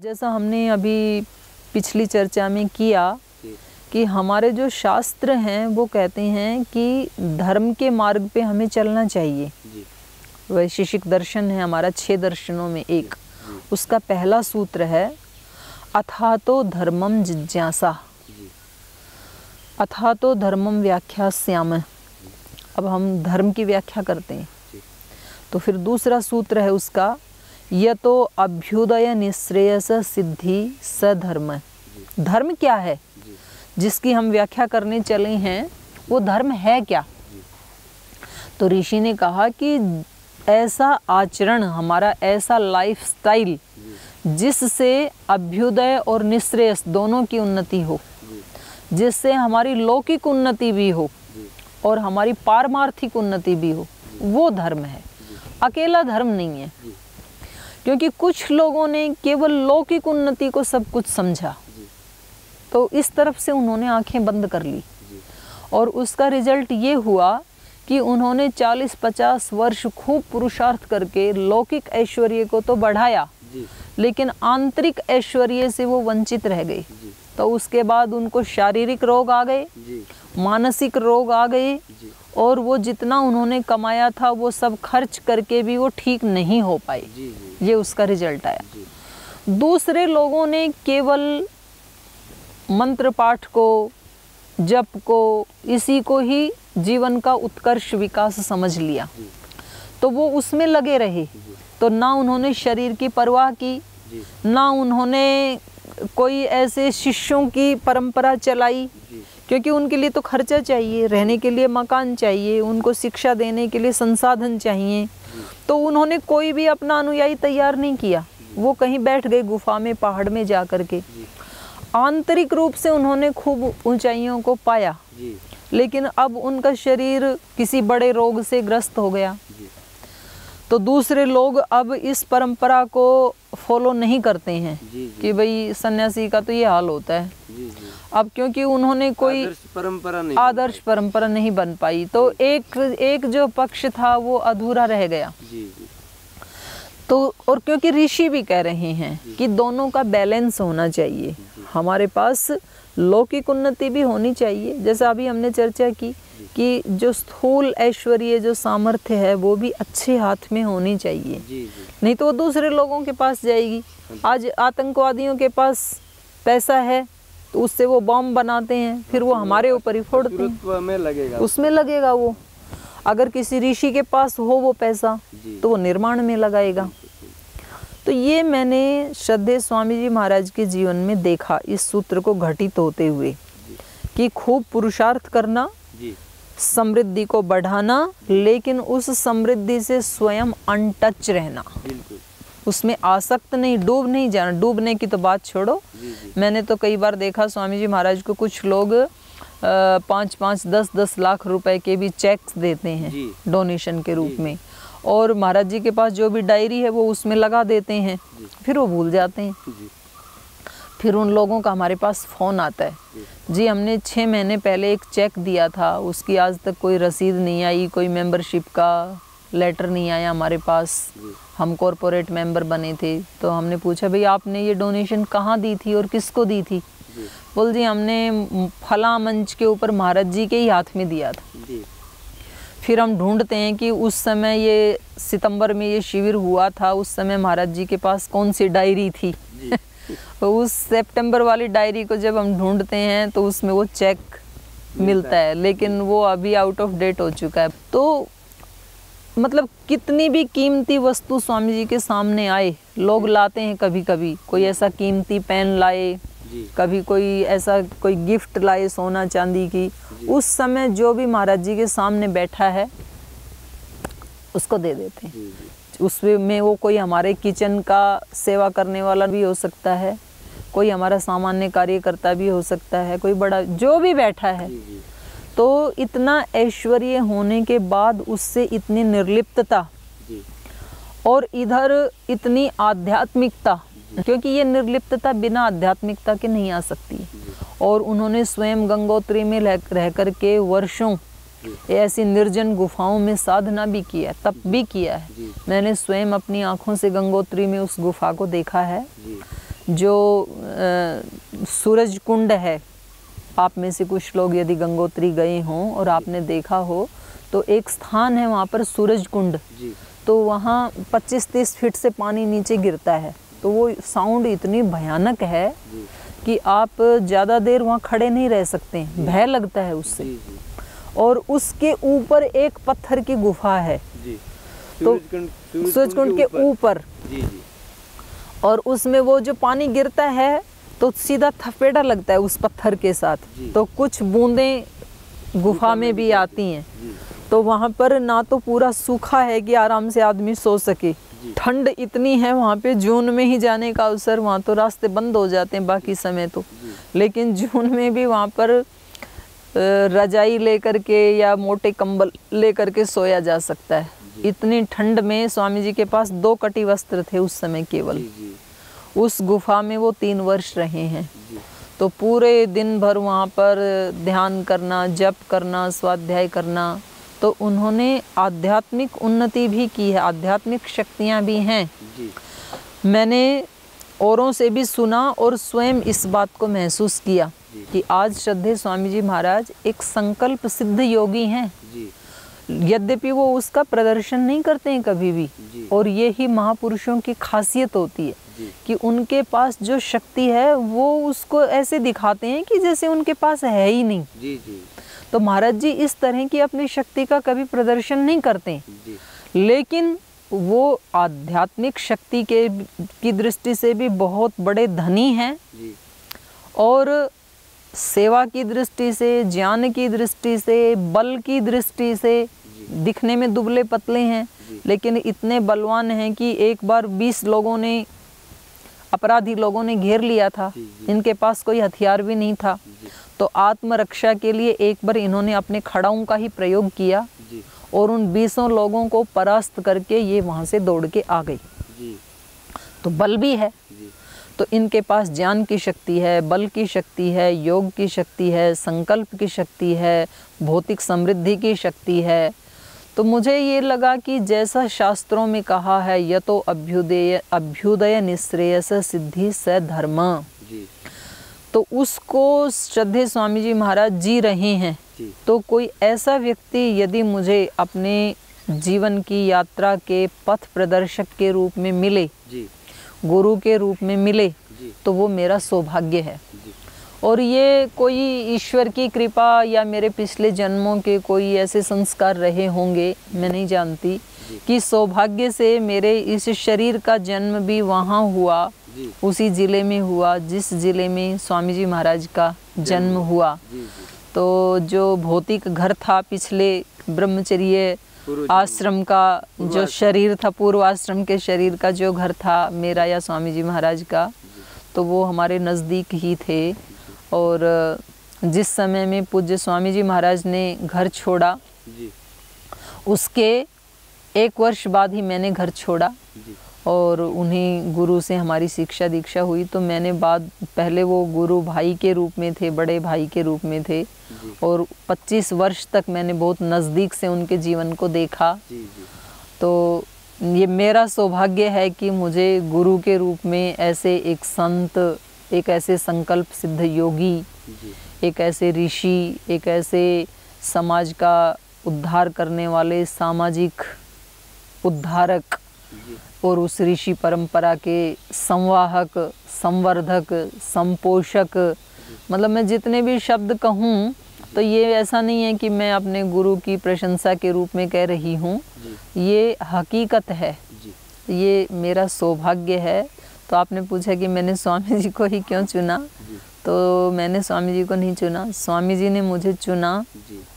जैसा हमने अभी पिछली चर्चा में किया कि हमारे जो शास्त्र हैं वो कहते हैं कि धर्म के मार्ग पे हमें चलना चाहिए। वैशेषिक दर्शन है हमारा 6 दर्शनों में एक, उसका पहला सूत्र है अथातो धर्मम जिज्ञासा, अथातो धर्मम व्याख्यास्याम। अब हम धर्म की व्याख्या करते हैं तो फिर दूसरा सूत्र है उसका यतो अभ्युदय निश्रेयस सिद्धि सधर्म। धर्म क्या है जिसकी हम व्याख्या करने चले हैं, वो धर्म है क्या? तो ऋषि ने कहा कि ऐसा आचरण, हमारा ऐसा लाइफस्टाइल जिससे अभ्युदय और निश्रेयस दोनों की उन्नति हो, जिससे हमारी लौकिक उन्नति भी हो और हमारी पारमार्थिक उन्नति भी हो, वो धर्म है। अकेला धर्म नहीं है, क्योंकि कुछ लोगों ने केवल लौकिक उन्नति को सब कुछ समझा तो इस तरफ से उन्होंने आंखें बंद कर ली और उसका रिजल्ट ये हुआ कि उन्होंने 40-50 वर्ष खूब पुरुषार्थ करके लौकिक ऐश्वर्य को तो बढ़ाया लेकिन आंतरिक ऐश्वर्य से वो वंचित रह गए। तो उसके बाद उनको शारीरिक रोग आ गए, मानसिक रोग आ गए और वो जितना उन्होंने कमाया था वो सब खर्च करके भी वो ठीक नहीं हो पाए। ये उसका रिजल्ट आया। दूसरे लोगों ने केवल मंत्र पाठ को, जप को, इसी को ही जीवन का उत्कर्ष विकास समझ लिया तो वो उसमें लगे रहे। तो ना उन्होंने शरीर की परवाह की, ना उन्होंने कोई ऐसे शिष्यों की परंपरा चलाई, क्योंकि उनके लिए तो खर्चा चाहिए, रहने के लिए मकान चाहिए, उनको शिक्षा देने के लिए संसाधन चाहिए। तो उन्होंने कोई भी अपना अनुयायी तैयार नहीं किया, वो कहीं बैठ गए गुफा में, पहाड़ में जा कर के। आंतरिक रूप से उन्होंने खूब ऊंचाइयों को पाया लेकिन अब उनका शरीर किसी बड़े रोग से ग्रस्त हो गया। तो दूसरे लोग अब इस परंपरा को फॉलो नहीं करते हैं कि भाई सन्यासी का तो ये हाल होता है। अब क्योंकि उन्होंने कोई आदर्श परंपरा नहीं बन पाई तो एक जो पक्ष था वो अधूरा रह गया। तो और क्योंकि ऋषि भी कह रहे हैं कि दोनों का बैलेंस होना चाहिए, हमारे पास लौकिक उन्नति भी होनी चाहिए, जैसा अभी हमने चर्चा की कि जो स्थूल ऐश्वर्य, जो सामर्थ्य है वो भी अच्छे हाथ में होनी चाहिए। नहीं तो वो दूसरे लोगों के पास जाएगी। आज आतंकवादियों के पास पैसा है तो उससे वो बॉम्ब बनाते हैं, फिर वो हमारे ऊपर ही फोड़ते हैं, उसमें लगेगा वो। अगर किसी ऋषि के पास हो वो पैसा तो वो निर्माण में लगाएगा। तो ये मैंने श्रद्धेय स्वामी जी महाराज के जीवन में देखा, इस सूत्र को घटित होते हुए कि खूब पुरुषार्थ करना, समृद्धि को बढ़ाना, लेकिन उस समृद्धि से स्वयं अनटच रहना, उसमें आसक्त नहीं, डूब नहीं जाना। डूबने की तो बात छोड़ो, मैंने तो कई बार देखा स्वामी जी महाराज को कुछ लोग 5-5, 10-10 लाख रुपए के भी चेक्स देते हैं डोनेशन के रूप में, और महाराज जी के पास जो भी डायरी है वो उसमें लगा देते हैं, फिर वो भूल जाते हैं। फिर उन लोगों का हमारे पास फ़ोन आता है, जी हमने 6 महीने पहले एक चेक दिया था, उसकी आज तक कोई रसीद नहीं आई, कोई मेंबरशिप का लेटर नहीं आया हमारे पास, हम कॉरपोरेट मेंबर बने थे। तो हमने पूछा भाई आपने ये डोनेशन कहाँ दी थी और किसको दी थी? बोल जी हमने फला मंच के ऊपर महाराज जी के ही हाथ में दिया था। फिर हम ढूंढते हैं कि उस समय, ये सितंबर में ये शिविर हुआ था, उस समय महाराज जी के पास कौन सी डायरी थी। तो उस सितंबर वाली डायरी को जब हम ढूंढते हैं तो उसमें वो चेक मिलता है, लेकिन वो अभी आउट ऑफ डेट हो चुका है। तो मतलब कितनी भी कीमती वस्तु स्वामी जी के सामने आए, लोग लाते हैं, कभी कभी कोई ऐसा कीमती पेन लाए, कभी कोई ऐसा कोई गिफ्ट लाए सोना चांदी की, उस समय जो भी महाराज जी के सामने बैठा है उसको दे देते हैं। उसमें वो कोई हमारे किचन का सेवा करने वाला भी हो सकता है, कोई हमारा सामान्य कार्यकर्ता भी हो सकता है, कोई बड़ा जो भी बैठा है। तो इतना ऐश्वर्य होने के बाद उससे इतनी निर्लिप्तता और इधर इतनी आध्यात्मिकता, क्योंकि ये निर्लिप्तता बिना आध्यात्मिकता के नहीं आ सकती। और उन्होंने स्वयं गंगोत्री में रह कर के वर्षों ऐसी निर्जन गुफाओं में साधना भी किया, तप भी किया है। मैंने स्वयं अपनी आँखों से गंगोत्री में उस गुफा को देखा है। जो सूरज कुंड है, आप में से कुछ लोग यदि गंगोत्री गए हों और आपने देखा हो तो एक स्थान है वहाँ पर सूरज कुंड, तो वहाँ 25-30 फीट से पानी नीचे गिरता है। तो वो साउंड इतनी भयानक है कि आप ज़्यादा देर वहाँ खड़े नहीं रह सकते, भय लगता है उससे। और उसके ऊपर एक पत्थर की गुफा है, तो सूरज कुंड के ऊपर, और उसमें वो जो पानी गिरता है तो सीधा थपेड़ा लगता है उस पत्थर के साथ, तो कुछ बूंदें गुफा में भी आती हैं। तो वहाँ पर ना तो पूरा सूखा है कि आराम से आदमी सो सके, ठंड इतनी है वहाँ पे। जून में ही जाने का अवसर, वहाँ तो रास्ते बंद हो जाते हैं बाकी समय तो, लेकिन जून में भी वहाँ पर रजाई लेकर के या मोटे कंबल लेकर के सोया जा सकता है। इतनी ठंड में स्वामी जी के पास 2 कटी वस्त्र थे उस समय केवल। उस गुफा में वो 3 वर्ष रहे हैं। तो पूरे दिन भर वहाँ पर ध्यान करना, जप करना, स्वाध्याय करना। तो उन्होंने आध्यात्मिक उन्नति भी की है, आध्यात्मिक शक्तियाँ भी हैं। मैंने औरों से भी सुना और स्वयं इस बात को महसूस किया कि आज श्रद्धेय स्वामी जी महाराज एक संकल्प सिद्ध योगी हैं। यद्यपि वो उसका प्रदर्शन नहीं करते हैं कभी भी, और ये ही महापुरुषों की खासियत होती है कि उनके पास जो शक्ति है वो उसको ऐसे दिखाते हैं कि जैसे उनके पास है ही नहीं। तो महाराज जी इस तरह की अपनी शक्ति का कभी प्रदर्शन नहीं करते, लेकिन वो आध्यात्मिक शक्ति की दृष्टि से भी बहुत बड़े धनी हैं, और सेवा की दृष्टि से, ज्ञान की दृष्टि से, बल की दृष्टि से दिखने में दुबले पतले हैं, लेकिन इतने बलवान हैं कि एक बार 20 लोगों ने, अपराधी लोगों ने घेर लिया था। इनके पास कोई हथियार भी नहीं था, तो आत्मरक्षा के लिए एक बार इन्होंने अपने खड़ाऊं का ही प्रयोग किया और उन 20 लोगों को परास्त करके ये वहाँ से दौड़ के आ गई। तो बल भी है। तो इनके पास ज्ञान की शक्ति है, बल की शक्ति है, योग की शक्ति है, संकल्प की शक्ति है, भौतिक समृद्धि की शक्ति है। तो मुझे ये लगा कि जैसा शास्त्रों में कहा है, यतो अभ्युदय निःश्रेयस सिद्धि स धर्म, तो उसको श्रद्धेय स्वामी जी महाराज जी रहे हैं। तो कोई ऐसा व्यक्ति यदि मुझे अपने जीवन की यात्रा के पथ प्रदर्शक के रूप में मिले, गुरु के रूप में मिले, तो वो मेरा सौभाग्य है। और ये कोई ईश्वर की कृपा या मेरे पिछले जन्मों के कोई ऐसे संस्कार रहे होंगे, मैं नहीं जानती, कि सौभाग्य से मेरे इस शरीर का जन्म भी वहाँ हुआ, उसी ज़िले में हुआ जिस ज़िले में स्वामी जी महाराज का जन्म हुआ। तो जो भौतिक घर था पिछले ब्रह्मचर्य आश्रम का, जो शरीर था, पूर्व आश्रम के शरीर का जो घर था मेरा या स्वामी जी महाराज का, तो वो हमारे नज़दीक ही थे। और जिस समय में पूज्य स्वामी जी महाराज ने घर छोड़ा, उसके 1 वर्ष बाद ही मैंने घर छोड़ा और उन्हीं गुरु से हमारी शिक्षा दीक्षा हुई। तो मैंने पहले वो गुरु भाई के रूप में थे, बड़े भाई के रूप में थे, और 25 वर्ष तक मैंने बहुत नज़दीक से उनके जीवन को देखा। तो ये मेरा सौभाग्य है कि मुझे गुरु के रूप में ऐसे एक संत, एक ऐसे संकल्प सिद्ध योगी, एक ऐसे ऋषि, एक ऐसे समाज का उद्धार करने वाले सामाजिक उद्धारक और उस ऋषि परंपरा के संवाहक, संवर्धक, संपोषक, मतलब मैं जितने भी शब्द कहूँ तो ये ऐसा नहीं है कि मैं अपने गुरु की प्रशंसा के रूप में कह रही हूँ, ये हकीकत है, ये मेरा सौभाग्य है। तो आपने पूछा कि मैंने स्वामी जी को ही क्यों चुना, तो मैंने स्वामी जी को नहीं चुना, स्वामी जी ने मुझे चुना,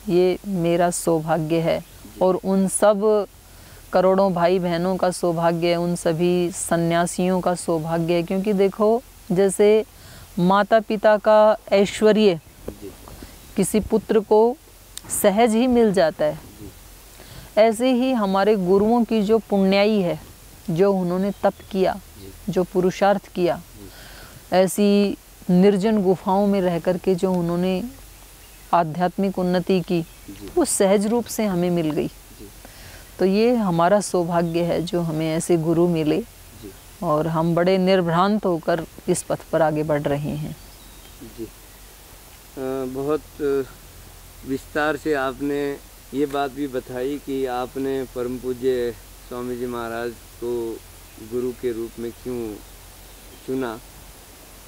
ये मेरा सौभाग्य है। और उन सब करोड़ों भाई बहनों का सौभाग्य है, उन सभी सन्यासियों का सौभाग्य है। क्योंकि देखो, जैसे माता पिता का ऐश्वर्य किसी पुत्र को सहज ही मिल जाता है, ऐसे ही हमारे गुरुओं की जो पुण्याई है, जो उन्होंने तप किया, जो पुरुषार्थ किया, ऐसी निर्जन गुफाओं में रह कर के जो उन्होंने आध्यात्मिक उन्नति की, वो सहज रूप से हमें मिल गई। तो ये हमारा सौभाग्य है जो हमें ऐसे गुरु मिले। और हम बड़े निर्भ्रांत होकर इस पथ पर आगे बढ़ रहे हैं। जी, बहुत विस्तार से आपने ये बात भी बताई कि आपने परम पूज्य स्वामी जी महाराज को गुरु के रूप में क्यों चुना,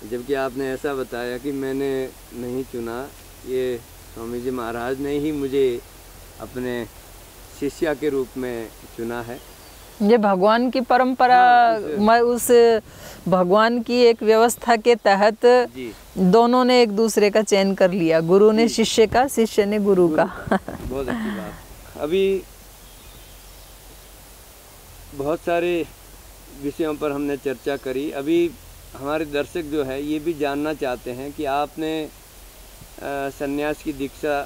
जबकि आपने ऐसा बताया कि मैंने नहीं चुना, ये स्वामी जी महाराज ने ही मुझे अपने शिष्या के रूप में चुना है। ये भगवान की परंपरा, मैं उस भगवान की एक व्यवस्था के तहत दोनों ने एक दूसरे का चयन कर लिया, गुरु ने शिष्य का, शिष्य ने गुरु का। बहुत अच्छी बात। अभी बहुत सारे विषयों पर हमने चर्चा करी। अभी हमारे दर्शक जो है ये भी जानना चाहते हैं कि आपने सन्यास की दीक्षा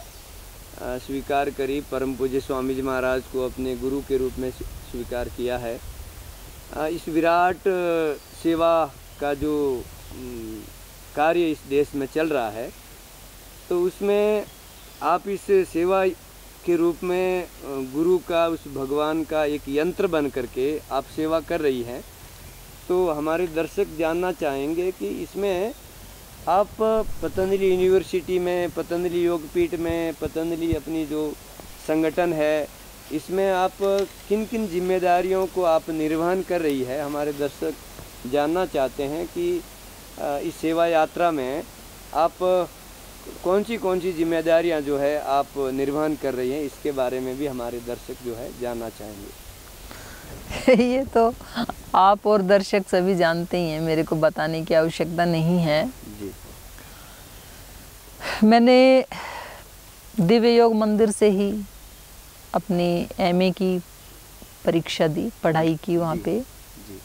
स्वीकार करी, परम पूज्य स्वामी जी महाराज को अपने गुरु के रूप में स्वीकार किया है। इस विराट सेवा का जो कार्य इस देश में चल रहा है, तो उसमें आप इस सेवा के रूप में गुरु का, उस भगवान का एक यंत्र बन करके आप सेवा कर रही हैं। तो हमारे दर्शक जानना चाहेंगे कि इसमें आप पतंजलि यूनिवर्सिटी में, पतंजलि योगपीठ में, पतंजलि अपनी जो संगठन है, इसमें आप किन किन जिम्मेदारियों को आप निर्वहन कर रही है, हमारे दर्शक जानना चाहते हैं कि इस सेवा यात्रा में आप कौन सी जिम्मेदारियां जो है आप निर्वहन कर रही हैं, इसके बारे में भी हमारे दर्शक जो है जानना चाहेंगे। ये तो आप और दर्शक सभी जानते ही हैं, मेरे को बताने की आवश्यकता नहीं है। जी। मैंने दिव्य योग मंदिर से ही अपनी एमए की परीक्षा दी, पढ़ाई की वहाँ पे। जी।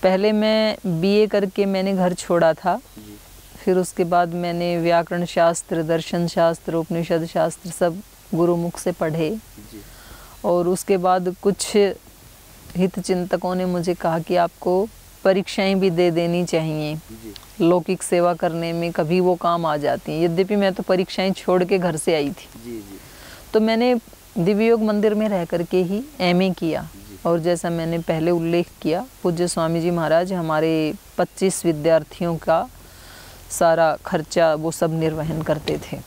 पहले मैं बीए करके मैंने घर छोड़ा था। जी। फिर उसके बाद मैंने व्याकरण शास्त्र, दर्शन शास्त्र, उपनिषद शास्त्र सब गुरुमुख से पढ़े। जी। और उसके बाद कुछ हित चिंतकों ने मुझे कहा कि आपको परीक्षाएं भी दे देनी चाहिए, लौकिक सेवा करने में कभी वो काम आ जाती हैं। यद्यपि मैं तो परीक्षाएं छोड़ के घर से आई थी। जी। जी। तो मैंने दिव्य योग मंदिर में रह करके ही एमए किया। और जैसा मैंने पहले उल्लेख किया, पूज्य स्वामी जी महाराज हमारे 25 विद्यार्थियों का सारा खर्चा वो सब निर्वहन करते थे।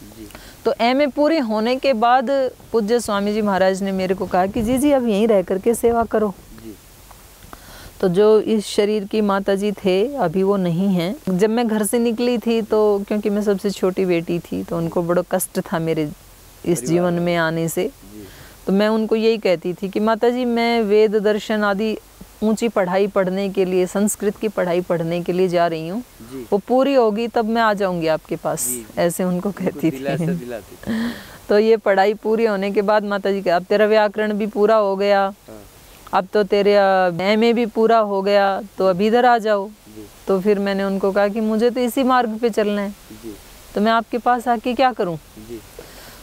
तो एमए पूरे होने के बाद पूज्य स्वामी जी महाराज ने मेरे को कहा कि जी अब यहीं रह करके सेवा करो। तो जो इस शरीर की माता जी थे अभी वो नहीं हैं। जब मैं घर से निकली थी तो क्योंकि मैं सबसे छोटी बेटी थी तो उनको बड़ा कष्ट था मेरे इस जीवन में आने से। तो मैं उनको यही कहती थी कि माता जी मैं वेद दर्शन आदि ऊंची पढ़ाई पढ़ने के लिए, संस्कृत की पढ़ाई पढ़ने के लिए जा रही हूँ, वो पूरी होगी तब मैं आ जाऊंगी आपके पास। ऐसे उनको कहती थी। तो ये पढ़ाई पूरी होने के बाद माता जी अब तेरा व्याकरण भी पूरा हो गया, अब तो तेरे एमए भी पूरा हो गया, तो अब इधर आ जाओ। तो फिर मैंने उनको कहा कि मुझे तो इसी मार्ग पे चलना है, तो मैं आपके पास आके क्या करूं।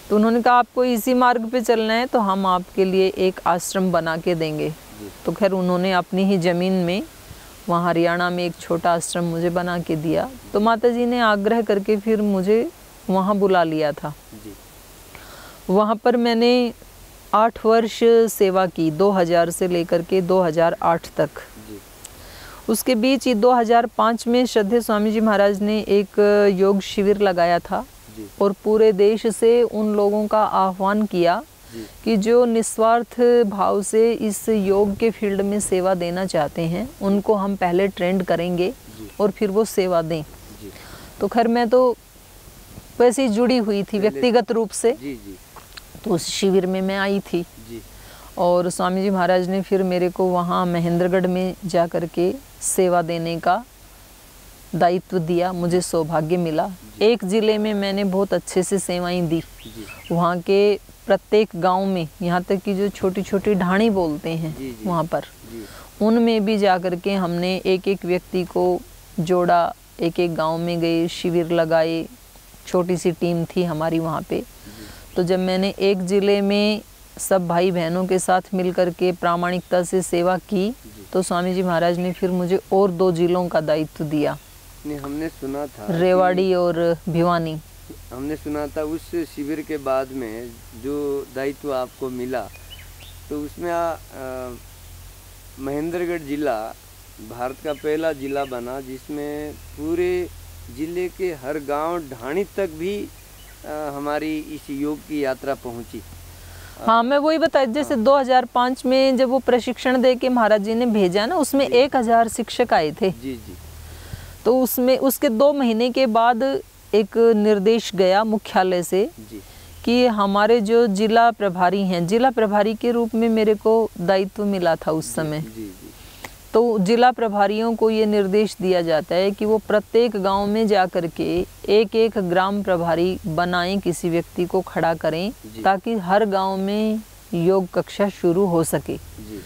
तो उन्होंने कहा आपको इसी मार्ग पे चलना है तो हम आपके लिए एक आश्रम बना के देंगे। तो खैर उन्होंने अपनी ही ज़मीन में वहाँ हरियाणा में एक छोटा आश्रम मुझे बना के दिया। तो माता जी ने आग्रह करके फिर मुझे वहाँ बुला लिया था। वहाँ पर मैंने 8 वर्ष सेवा की, 2000 से लेकर के 2008 तक। उसके बीच 2005 में श्रद्धेय स्वामी जी महाराज ने एक योग शिविर लगाया था और पूरे देश से उन लोगों का आह्वान किया कि जो निस्वार्थ भाव से इस योग के फील्ड में सेवा देना चाहते हैं उनको हम पहले ट्रेंड करेंगे और फिर वो सेवा दें। तो खैर मैं तो वैसे ही जुड़ी हुई थी व्यक्तिगत रूप से। तो उस शिविर में मैं आई थी और स्वामी जी महाराज ने फिर मेरे को वहाँ महेंद्रगढ़ में जा कर के सेवा देने का दायित्व दिया। मुझे सौभाग्य मिला। एक ज़िले में मैंने बहुत अच्छे से सेवाएं दी। वहाँ के प्रत्येक गांव में, यहाँ तक कि जो छोटी छोटी ढाणी बोलते हैं वहाँ पर, उनमें भी जा कर के हमने एक एक व्यक्ति को जोड़ा, एक एक गांव में गए, शिविर लगाए। छोटी सी टीम थी हमारी वहाँ पे। तो जब मैंने एक ज़िले में सब भाई बहनों के साथ मिल कर के प्रामाणिकता से सेवा की तो स्वामी जी महाराज ने फिर मुझे और 2 जिलों का दायित्व दिया। हमने सुना था रेवाड़ी और भिवानी। हमने सुना था उस शिविर के बाद में जो दायित्व आपको मिला तो उसमें महेंद्रगढ़ जिला भारत का पहला जिला बना जिसमें पूरे जिले के हर गांव ढाणी तक भी हमारी इस योग की यात्रा पहुंची। हाँ, मैं वही बताया, जैसे 2005 में जब वो प्रशिक्षण दे के महाराज जी ने भेजा ना, उसमें 1000 शिक्षक आए थे। जी जी। तो उसमें उसके 2 महीने के बाद एक निर्देश गया मुख्यालय से जी। कि हमारे जो जिला प्रभारी हैं, जिला प्रभारी के रूप में मेरे को दायित्व मिला था उस समय। जी जी। तो जिला प्रभारियों को ये निर्देश दिया जाता है कि वो प्रत्येक गांव में जा कर के एक एक ग्राम प्रभारी बनाएं, किसी व्यक्ति को खड़ा करें ताकि हर गांव में योग कक्षा शुरू हो सके। जी।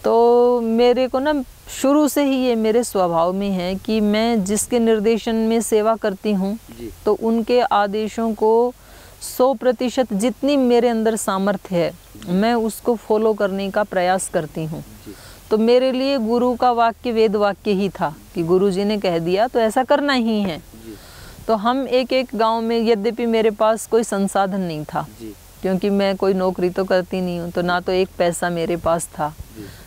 तो मेरे को ना शुरू से ही ये मेरे स्वभाव में है कि मैं जिसके निर्देशन में सेवा करती हूँ तो उनके आदेशों को 100% जितनी मेरे अंदर सामर्थ्य है मैं उसको फॉलो करने का प्रयास करती हूँ। तो मेरे लिए गुरु का वाक्य वेद वाक्य ही था कि गुरु जी ने कह दिया तो ऐसा करना ही है। तो हम एक एक गांव में, यद्यपि मेरे पास कोई संसाधन नहीं था क्योंकि मैं कोई नौकरी तो करती नहीं हूँ, तो ना तो एक पैसा मेरे पास था,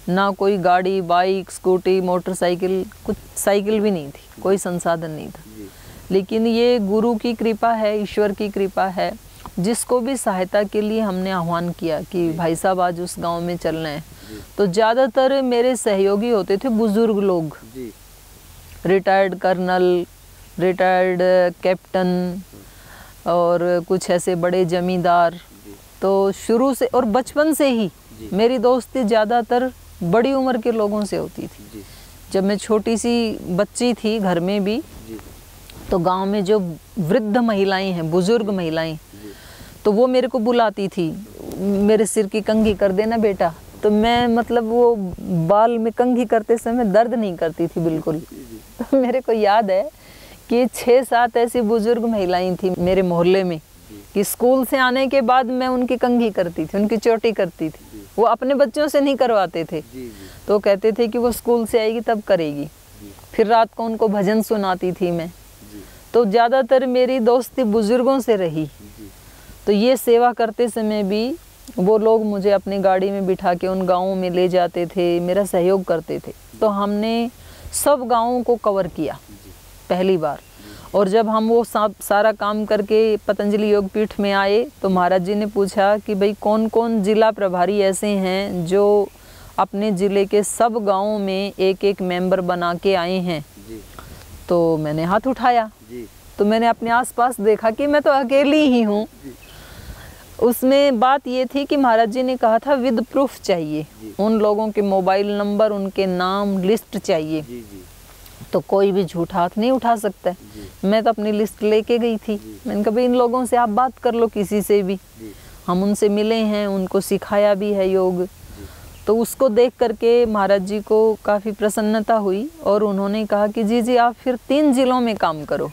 ना कोई गाड़ी, बाइक, स्कूटी, मोटरसाइकिल, कुछ साइकिल भी नहीं थी, कोई संसाधन नहीं था। लेकिन ये गुरु की कृपा है, ईश्वर की कृपा है। जिसको भी सहायता के लिए हमने आह्वान किया कि भाई साहब आज उस गांव में चलना है, तो ज़्यादातर मेरे सहयोगी होते थे बुजुर्ग लोग, रिटायर्ड कर्नल, रिटायर्ड कैप्टन और कुछ ऐसे बड़े जमींदार। तो शुरू से और बचपन से ही मेरी दोस्ती ज़्यादातर बड़ी उम्र के लोगों से होती थी। जब मैं छोटी सी बच्ची थी घर में भी, तो गांव में जो वृद्ध महिलाएं हैं, बुजुर्ग महिलाएं, तो वो मेरे को बुलाती थी, मेरे सिर की कंघी कर देना बेटा। तो मैं मतलब वो बाल में कंघी करते समय दर्द नहीं करती थी बिल्कुल। तो मेरे को याद है कि 6-7 ऐसी बुजुर्ग महिलाएं थी मेरे मोहल्ले में कि स्कूल से आने के बाद मैं उनकी कंघी करती थी, उनकी चोटी करती थी। वो अपने बच्चों से नहीं करवाते थे, तो कहते थे कि वो स्कूल से आएगी तब करेगी। फिर रात को उनको भजन सुनाती थी मैं। तो ज़्यादातर मेरी दोस्ती बुजुर्गों से रही। तो ये सेवा करते समय भी वो लोग मुझे अपनी गाड़ी में बिठा के उन गाँवों में ले जाते थे, मेरा सहयोग करते थे। तो हमने सब गाँवों को कवर किया पहली बार। और जब हम वो सारा काम करके पतंजलि योग पीठ में आए तो महाराज जी ने पूछा कि भाई कौन कौन जिला प्रभारी ऐसे हैं जो अपने ज़िले के सब गाँवों में एक एक मेंबर बना के आए हैं। तो मैंने हाथ उठाया। तो मैंने अपने आसपास देखा कि मैं तो अकेली ही हूँ। उसमें बात ये थी कि महाराज जी ने कहा था विद प्रूफ चाहिए, उन लोगों के मोबाइल नंबर, उनके नाम, लिस्ट चाहिए। तो कोई भी झूठा हाथ नहीं उठा सकता है। मैं तो अपनी लिस्ट लेके गई थी। मैंने कहा भाई इन लोगों से आप बात कर लो, किसी से भी। हम उनसे मिले हैं, उनको सिखाया भी है योग। तो उसको देख करके महाराज जी को काफ़ी प्रसन्नता हुई और उन्होंने कहा कि जी आप फिर 3 जिलों में काम करो।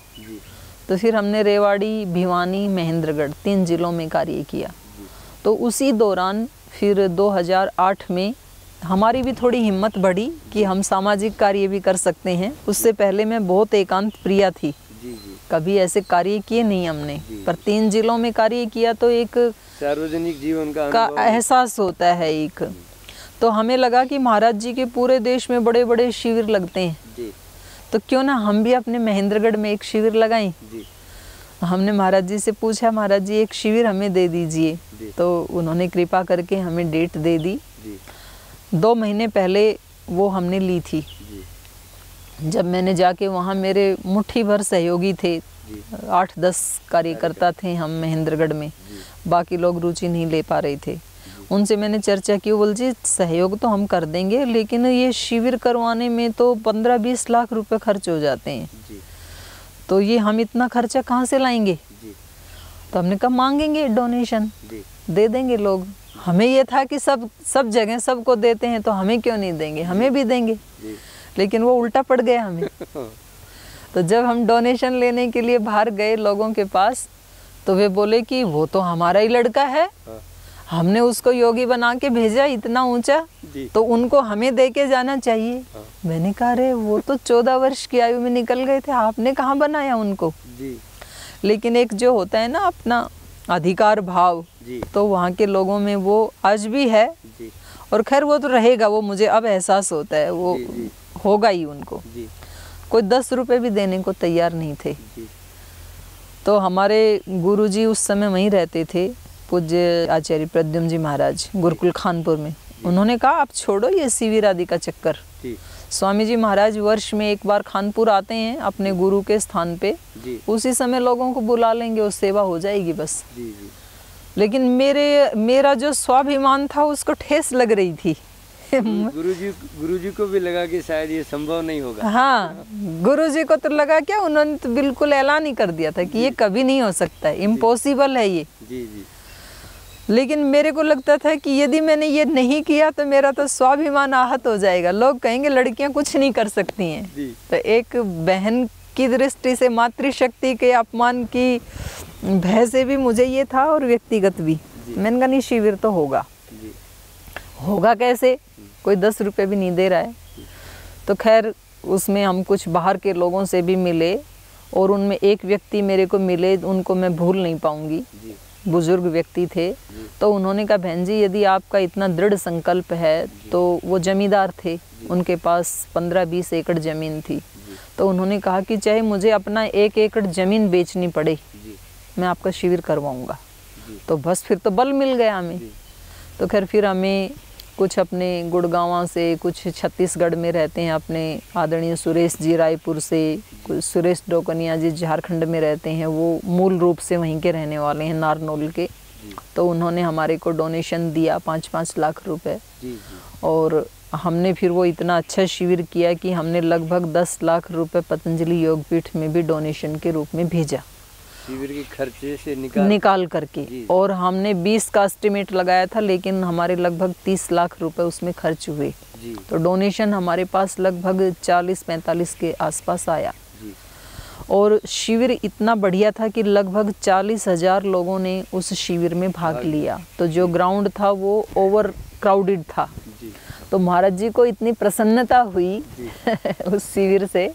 तो फिर हमने रेवाड़ी, भिवानी, महेंद्रगढ़ 3 जिलों में कार्य किया। तो उसी दौरान फिर 2008 में हमारी भी थोड़ी हिम्मत बढ़ी कि हम सामाजिक कार्य भी कर सकते हैं। उससे पहले मैं बहुत एकांत प्रिया थी, कभी ऐसे कार्य किए नहीं हमने, पर 3 जिलों में कार्य किया तो एक सार्वजनिक जीवन का एहसास होता है एक। तो हमें लगा कि महाराज जी के पूरे देश में बड़े बड़े शिविर लगते हैं, तो क्यों ना हम भी अपने महेंद्रगढ़ में एक शिविर लगाएं। हमने महाराज जी से पूछा, महाराज जी एक शिविर हमें दे दीजिए। तो उन्होंने कृपा करके हमें डेट दे दी। 2 महीने पहले वो हमने ली थी। जब मैंने जाके वहाँ, मेरे मुट्ठी भर सहयोगी थे, 8-10 कार्यकर्ता थे हम महेंद्रगढ़ में, बाकी लोग रुचि नहीं ले पा रहे थे। उनसे मैंने चर्चा की, बोल जी सहयोग तो हम कर देंगे लेकिन ये शिविर करवाने में तो 15-20 लाख रुपए खर्च हो जाते हैं, तो ये हम इतना खर्चा कहाँ से लाएंगे। तो हमने कहा मांगेंगे डोनेशन, दे देंगे लोग। हमें ये था कि सब जगह सबको देते हैं तो हमें क्यों नहीं देंगे, हमें भी देंगे। लेकिन वो उल्टा पड़ गया हमें। तो जब हम डोनेशन लेने के लिए बाहर गए लोगों के पास, तो वे बोले कि वो तो हमारा ही लड़का है, हमने उसको योगी बना के भेजा इतना ऊंचा, तो उनको हमें दे के जाना चाहिए। मैंने कहा अरे वो तो 14 वर्ष की आयु में निकल गए थे, आपने कहाँ बनाया उनको। लेकिन एक जो होता है ना अपना अधिकार भाव, तो वहाँ के लोगों में वो आज भी है। और खैर वो तो रहेगा, वो मुझे अब एहसास होता है, वो होगा ही उनको। जी। कोई 10 रुपए भी देने को तैयार नहीं थे। जी। तो हमारे गुरुजी उस समय वहीं रहते थे, पूज्य आचार्य प्रद्युम्न जी महाराज, गुरुकुल खानपुर में। उन्होंने कहा आप छोड़ो ये शिविर आदि का चक्कर। जी। स्वामी जी महाराज वर्ष में एक बार खानपुर आते हैं अपने गुरु के स्थान पे, जी। उसी समय लोगों को बुला लेंगे, उस सेवा हो जाएगी बस। जी। जी। लेकिन मेरा जो स्वाभिमान था उसको ठेस लग रही थी। गुरुजी को भी लगा कि शायद ये संभव नहीं होगा। हाँ, गुरुजी को तो लगा क्या, उन्होंने तो बिल्कुल ऐलान ही कर दिया था कि ये कभी नहीं हो सकता है, इम्पॉसिबल है ये। जी। जी। लेकिन मेरे को लगता था कि यदि मैंने ये नहीं किया तो मेरा तो स्वाभिमान आहत हो जाएगा, लोग कहेंगे लड़कियां कुछ नहीं कर सकती हैं। तो एक बहन की दृष्टि से मातृशक्ति के अपमान की भय से भी मुझे ये था, और व्यक्तिगत भी मैंने कहा नहीं, शिविर तो होगा। होगा कैसे, कोई 10 रुपए भी नहीं दे रहा है। तो खैर उसमें हम कुछ बाहर के लोगों से भी मिले, और उनमें एक व्यक्ति मेरे को मिले, उनको मैं भूल नहीं पाऊंगी, बुजुर्ग व्यक्ति थे। तो उन्होंने कहा बहन जी यदि आपका इतना दृढ़ संकल्प है, तो वो जमींदार थे, उनके पास 15-20 एकड़ ज़मीन थी। तो उन्होंने कहा कि चाहे मुझे अपना 1 एकड़ ज़मीन बेचनी पड़े, मैं आपका शिविर करवाऊंगा। तो बस फिर तो बल मिल गया हमें। तो खैर फिर हमें कुछ अपने गुड़गांव से, कुछ छत्तीसगढ़ में रहते हैं अपने आदरणीय सुरेश जी रायपुर से, कुछ सुरेश डोकनिया जी झारखंड में रहते हैं, वो मूल रूप से वहीं के रहने वाले हैं, नारनौल के। तो उन्होंने हमारे को डोनेशन दिया 5-5 लाख रुपए। और हमने फिर वो इतना अच्छा शिविर किया कि हमने लगभग 10 लाख रुपए पतंजलि योगपीठ में भी डोनेशन के रूप में भेजा, शिविर के खर्चे से निकाल करके। और हमने 20 का एस्टिमेट लगाया था, लेकिन हमारे लगभग 30 लाख रुपए उसमें खर्च हुए। तो डोनेशन हमारे पास लगभग 40-45 के आसपास आया। और शिविर इतना बढ़िया था कि लगभग 40,000 लोगों ने उस शिविर में भाग लिया। तो जो ग्राउंड था वो ओवर क्राउडेड था। तो महाराज जी को इतनी प्रसन्नता हुई उस शिविर से,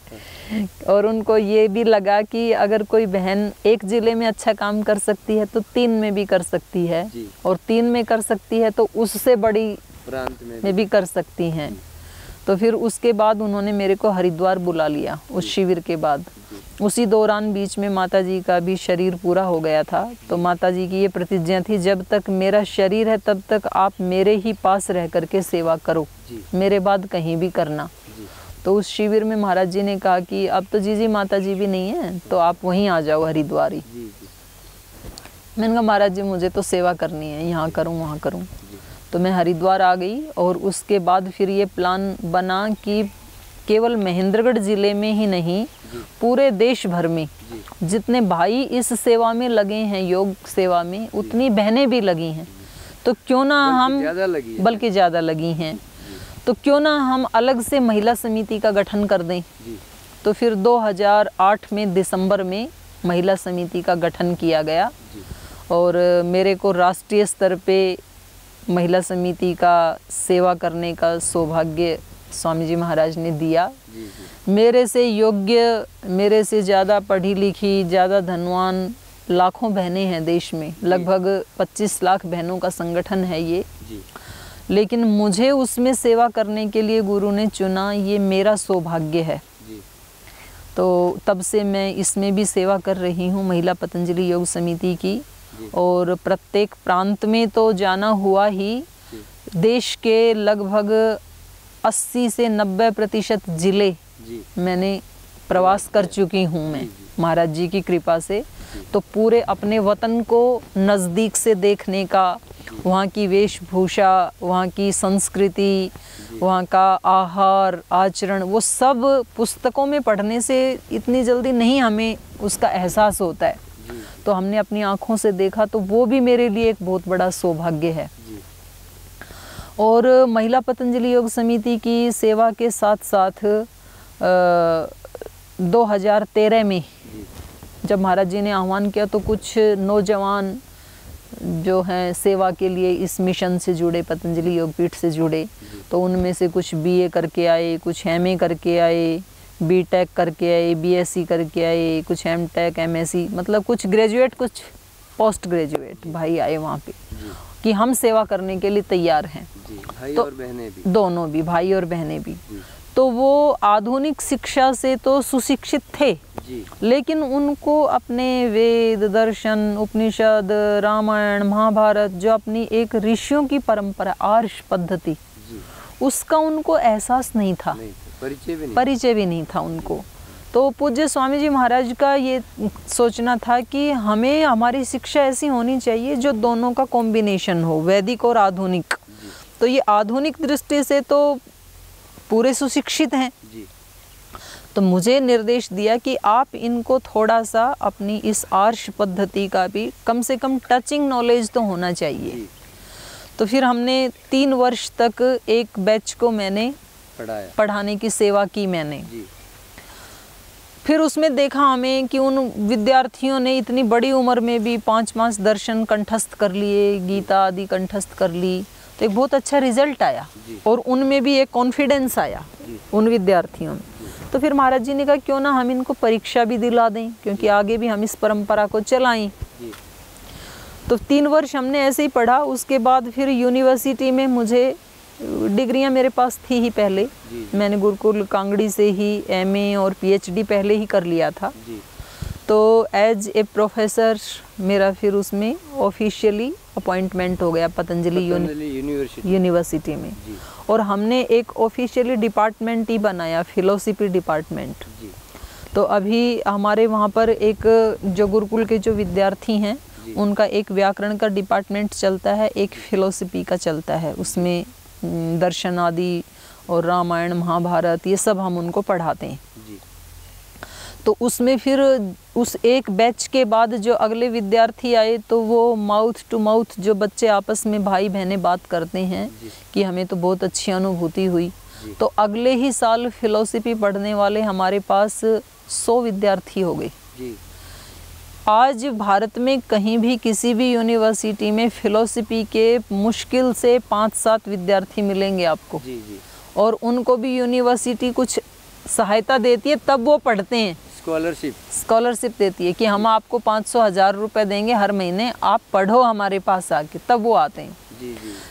और उनको ये भी लगा कि अगर कोई बहन एक जिले में अच्छा काम कर सकती है तो 3 में भी कर सकती है, और 3 में कर सकती है तो उससे बड़ी प्रांत में भी कर सकती हैं। तो फिर उसके बाद उन्होंने मेरे को हरिद्वार बुला लिया उस शिविर के बाद। उसी दौरान बीच में माता जी का भी शरीर पूरा हो गया था। तो माता जी की ये प्रतिज्ञा थी, जब तक मेरा शरीर है तब तक आप मेरे ही पास रह करके सेवा करो, मेरे बाद कहीं भी करना। तो उस शिविर में महाराज जी ने कहा कि अब तो जीजी माता जी भी नहीं है, तो आप वहीं आ जाओ हरिद्वार ही। मैंने कहा महाराज जी मुझे तो सेवा करनी है, यहाँ करूँ वहाँ करूँ। तो मैं हरिद्वार आ गई, और उसके बाद फिर ये प्लान बना कि केवल महेंद्रगढ़ जिले में ही नहीं, पूरे देश भर में जितने भाई इस सेवा में लगे हैं, योग सेवा में, उतनी बहनें भी लगी हैं। तो क्यों ना हम, बल्कि ज़्यादा लगी हैं, तो क्यों ना हम अलग से महिला समिति का गठन कर दें। तो फिर 2008 में दिसंबर में महिला समिति का गठन किया गया, और मेरे को राष्ट्रीय स्तर पे महिला समिति का सेवा करने का सौभाग्य स्वामी जी महाराज ने दिया। मेरे से योग्य, मेरे से ज़्यादा पढ़ी लिखी, ज़्यादा धनवान लाखों बहनें हैं देश में, लगभग 25 लाख बहनों का संगठन है ये। लेकिन मुझे उसमें सेवा करने के लिए गुरु ने चुना, ये मेरा सौभाग्य है। तो तब से मैं इसमें भी सेवा कर रही हूँ, महिला पतंजलि योग समिति की। और प्रत्येक प्रांत में तो जाना हुआ ही, देश के लगभग 80 से 90% जिले मैंने प्रवास कर चुकी हूँ मैं, महाराज जी की कृपा से। तो पूरे अपने वतन को नज़दीक से देखने का, वहाँ की वेशभूषा, वहाँ की संस्कृति, वहाँ का आहार आचरण, वो सब पुस्तकों में पढ़ने से इतनी जल्दी नहीं हमें उसका एहसास होता है। तो हमने अपनी आँखों से देखा, तो वो भी मेरे लिए एक बहुत बड़ा सौभाग्य है। और महिला पतंजलि योग समिति की सेवा के साथ साथ 2013 में जब महाराज जी ने आह्वान किया, तो कुछ नौजवान जो हैं सेवा के लिए इस मिशन से जुड़े, पतंजलि योगपीठ से जुड़े। तो उनमें से कुछ BA करके आए, कुछ MA करके आए, BTech करके आए, BSc करके आए, कुछ MTech MSc, मतलब कुछ ग्रेजुएट, कुछ पोस्ट ग्रेजुएट भाई आए वहाँ पे कि हम सेवा करने के लिए तैयार हैं। भाई तो और बहनें भी, दोनों भी, भाई और बहनें भी। तो वो आधुनिक शिक्षा से तो सुशिक्षित थे जी। लेकिन उनको अपने वेद, दर्शन, उपनिषद, रामायण, महाभारत जो अपनी एक ऋषियों की परंपरा, आर्ष पद्धति जी। उसका उनको एहसास नहीं था, परिचय भी नहीं था उनको। तो पूज्य स्वामी जी महाराज का ये सोचना था कि हमें हमारी शिक्षा ऐसी होनी चाहिए जो दोनों का कॉम्बिनेशन हो, वैदिक और आधुनिक। तो ये आधुनिक दृष्टि से तो पूरे सुशिक्षित हैं जी। तो मुझे निर्देश दिया कि आप इनको थोड़ा सा अपनी इस आर्ष पद्धति का भी कम से कम टचिंग नॉलेज तो होना चाहिए जी। तो फिर हमने 3 वर्ष तक एक बैच को मैंने पढ़ाने की सेवा की मैंने जी। फिर उसमें देखा हमें कि उन विद्यार्थियों ने इतनी बड़ी उम्र में भी 5 दर्शन कंठस्थ कर लिए, गीता आदि कंठस्थ कर ली, तो एक बहुत अच्छा रिजल्ट आया और उनमें भी एक कॉन्फिडेंस आया उन विद्यार्थियों में। तो फिर महाराज जी ने कहा क्यों ना हम इनको परीक्षा भी दिला दें, क्योंकि आगे भी हम इस परंपरा को चलाएं। तो 3 वर्ष हमने ऐसे ही पढ़ा। उसके बाद फिर यूनिवर्सिटी में मुझे डिग्रियां मेरे पास थी ही पहले, मैंने गुरुकुल कांगड़ी से ही एमए और पीएचडी पहले ही कर लिया था। तो एज ए प्रोफेसर मेरा फिर उसमें ऑफिशियली अपॉइंटमेंट हो गया पतंजलि यूनिवर्सिटी में। और हमने एक ऑफिशियली डिपार्टमेंट ही बनाया, फिलोसफी डिपार्टमेंट। तो अभी हमारे वहाँ पर एक जो गुरुकुल के जो विद्यार्थी हैं उनका एक व्याकरण का डिपार्टमेंट चलता है, एक फिलोसफी का चलता है। उसमें दर्शन आदि और रामायण, महाभारत ये सब हम उनको पढ़ाते हैं। तो उसमें फिर उस एक बैच के बाद जो अगले विद्यार्थी आए तो वो माउथ टू माउथ जो बच्चे आपस में भाई बहनें बात करते हैं कि हमें तो बहुत अच्छी अनुभूति हुई। तो अगले ही साल फिलोसफी पढ़ने वाले हमारे पास 100 विद्यार्थी हो गए। आज भारत में कहीं भी किसी भी यूनिवर्सिटी में फिलोसफी के मुश्किल से 5-7 विद्यार्थी मिलेंगे आपको। और उनको भी यूनिवर्सिटी कुछ सहायता देती है तब वो पढ़ते हैं। स्कॉलरशिप देती है कि हम आपको 500-1000 रुपए देंगे हर महीने, आप पढ़ो हमारे पास आके, तब वो आते हैं।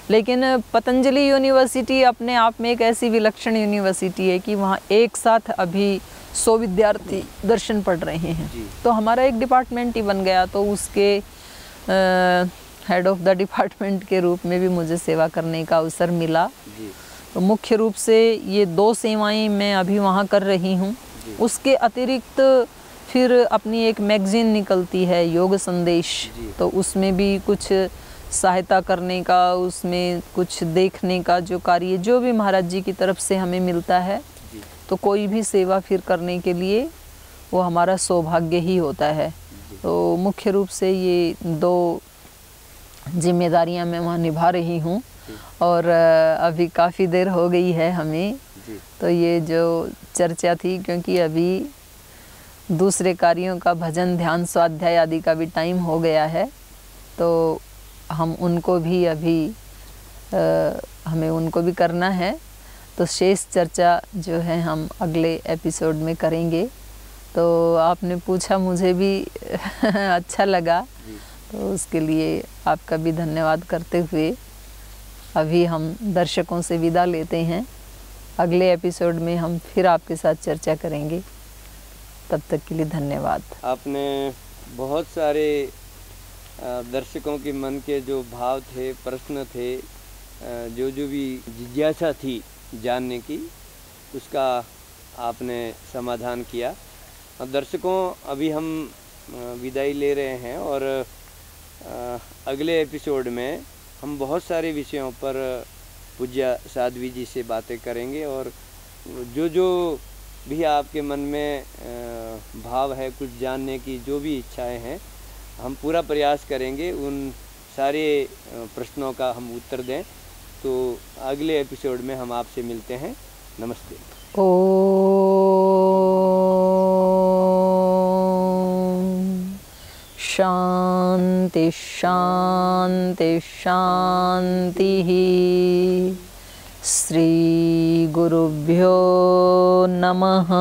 लेकिन पतंजलि यूनिवर्सिटी अपने आप में एक ऐसी विलक्षण यूनिवर्सिटी है कि वहाँ एक साथ अभी 100 विद्यार्थी दर्शन पढ़ रहे हैं। तो हमारा एक डिपार्टमेंट ही बन गया। तो उसके हेड ऑफ द डिपार्टमेंट के रूप में भी मुझे सेवा करने का अवसर मिला। तो मुख्य रूप से ये 2 सेवाएं मैं अभी वहाँ कर रही हूँ। उसके अतिरिक्त फिर अपनी एक मैगजीन निकलती है योग संदेश, तो उसमें भी कुछ सहायता करने का, उसमें कुछ देखने का जो कार्य जो भी महाराज जी की तरफ से हमें मिलता है, तो कोई भी सेवा फिर करने के लिए वो हमारा सौभाग्य ही होता है। तो मुख्य रूप से ये 2 जिम्मेदारियां मैं वहाँ निभा रही हूँ। और अभी काफ़ी देर हो गई है हमें, तो ये जो चर्चा थी, क्योंकि अभी दूसरे कार्यों का भजन, ध्यान, स्वाध्याय आदि का भी टाइम हो गया है, तो हम उनको भी अभी हमें उनको भी करना है। तो शेष चर्चा जो है हम अगले एपिसोड में करेंगे। तो आपने पूछा, मुझे भी अच्छा लगा, तो उसके लिए आपका भी धन्यवाद करते हुए अभी हम दर्शकों से विदा लेते हैं। अगले एपिसोड में हम फिर आपके साथ चर्चा करेंगे। तब तक के लिए धन्यवाद। आपने बहुत सारे दर्शकों के मन के जो भाव थे, प्रश्न थे, जो भी जिज्ञासा थी जानने की, उसका आपने समाधान किया। और दर्शकों, अभी हम विदाई ले रहे हैं और अगले एपिसोड में हम बहुत सारे विषयों पर पूज्य साध्वी जी से बातें करेंगे। और जो भी आपके मन में भाव है, कुछ जानने की जो भी इच्छाएं हैं, हम पूरा प्रयास करेंगे उन सारे प्रश्नों का हम उत्तर दें। तो अगले एपिसोड में हम आपसे मिलते हैं। नमस्ते। शांति शांति शांति। श्री गुरुभ्यो नमः।